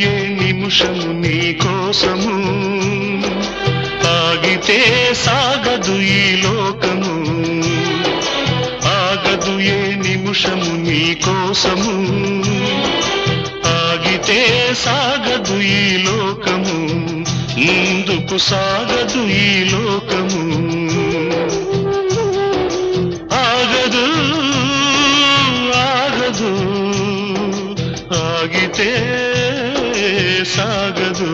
ఏ నిమిషము నీ కోసము ఆగితే సాగదు ఈ లోకము ఆగదు ఏ నిమిషము నీ కోసము ఆగితే సాగదు ఈ లోకము ముందుకు సాగదు ఈ లోకము ఆగదు ఆగదు ఆగితే సాగదు